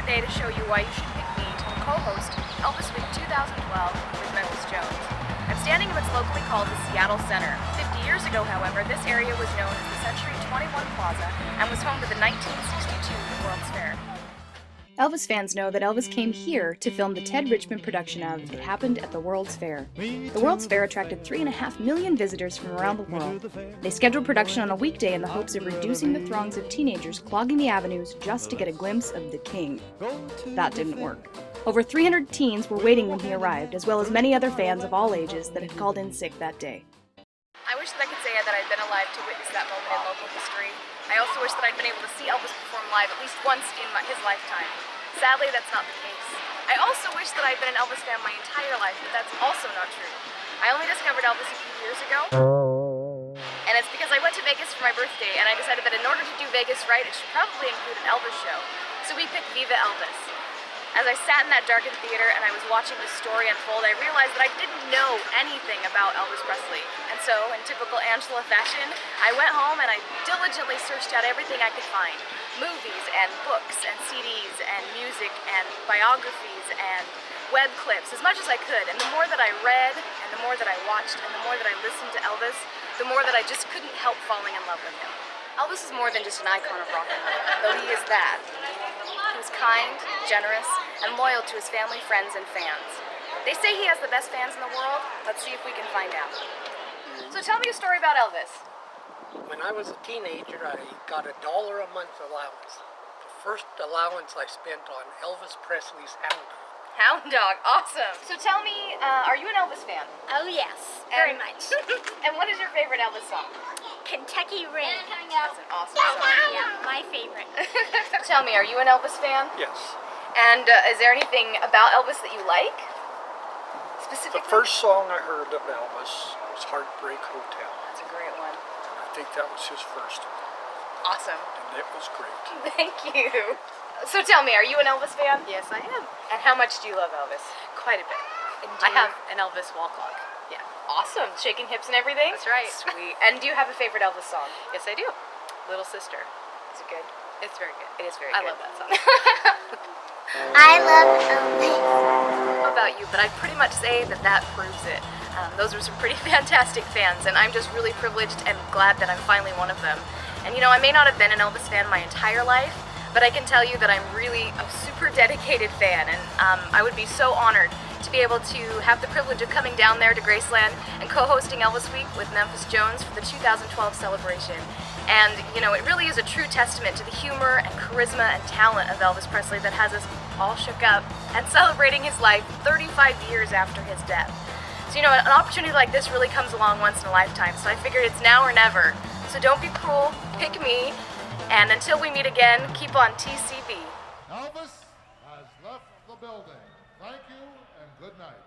today to show you why you should pick me to co-host Elvis Week 2012 with Memphis Jones. I'm standing in what's locally called the Seattle Center. 50 years ago, however, this area was known as the Century 21 Plaza and was home to the 1962 World's Fair. Elvis fans know that Elvis came here to film the Ted Richmond production of It Happened at the World's Fair. The World's Fair attracted 3.5 million visitors from around the world. They scheduled production on a weekday in the hopes of reducing the throngs of teenagers clogging the avenues just to get a glimpse of the king. That didn't work. Over 300 teens were waiting when he arrived, as well as many other fans of all ages that had called in sick that day. I wish that I could say that I'd been alive to witness that moment in local history. I also wish that I'd been able to see Elvis perform live at least once in his lifetime. Sadly, that's not the case. I also wish that I'd been an Elvis fan my entire life, but that's also not true. I only discovered Elvis a few years ago, and it's because I went to Vegas for my birthday, and I decided that in order to do Vegas right, it should probably include an Elvis show. So we picked Viva Elvis. As I sat in that darkened theater and I was watching the story unfold, I realized that I didn't know anything about Elvis Presley. And so, in typical Angela fashion, I went home and I diligently searched out everything I could find. Movies and books and CDs and music and biographies and web clips, as much as I could. And the more that I read and the more that I watched and the more that I listened to Elvis, the more that I just couldn't help falling in love with him. Elvis is more than just an icon of rock and roll, though he is that. He was kind, generous, and loyal to his family, friends, and fans. They say he has the best fans in the world. Let's see if we can find out. So tell me a story about Elvis. When I was a teenager, I got $1 a month allowance. The first allowance I spent on Elvis Presley's Hound Dog. Hound Dog, awesome. So tell me, are you an Elvis fan? Oh yes, very much. And what is your favorite Elvis song? Kentucky Rain. That's an awesome song. Yeah, my favorite. Tell me, are you an Elvis fan? Yes. And is there anything about Elvis that you like? Specifically? The first song I heard of Elvis was Heartbreak Hotel. That's a great one. I think that was his first one. Awesome. And it was great. Thank you. So tell me, are you an Elvis fan? Yes, I am. And how much do you love Elvis? Quite a bit. And I have an Elvis wall clock. Yeah. Awesome. Shaking hips and everything? That's right. Sweet. And do you have a favorite Elvis song? Yes, I do. Little Sister. Is it good? It's very good. It is very I good. love that song. I love Elvis. I don't know about you, but I'd pretty much say that that proves it. Those were some pretty fantastic fans, and I'm just really privileged and glad that I'm finally one of them. And you know, I may not have been an Elvis fan my entire life, but I can tell you that I'm really a super dedicated fan, and I would be so honored to be able to have the privilege of coming down there to Graceland and co-hosting Elvis Week with Memphis Jones for the 2012 celebration. And, you know, it really is a true testament to the humor and charisma and talent of Elvis Presley that has us all shook up and celebrating his life 35 years after his death. So, you know, an opportunity like this really comes along once in a lifetime, so I figured it's now or never. So don't be cruel, pick me, and until we meet again, keep on TCB. Elvis has left the building. Thank you and good night.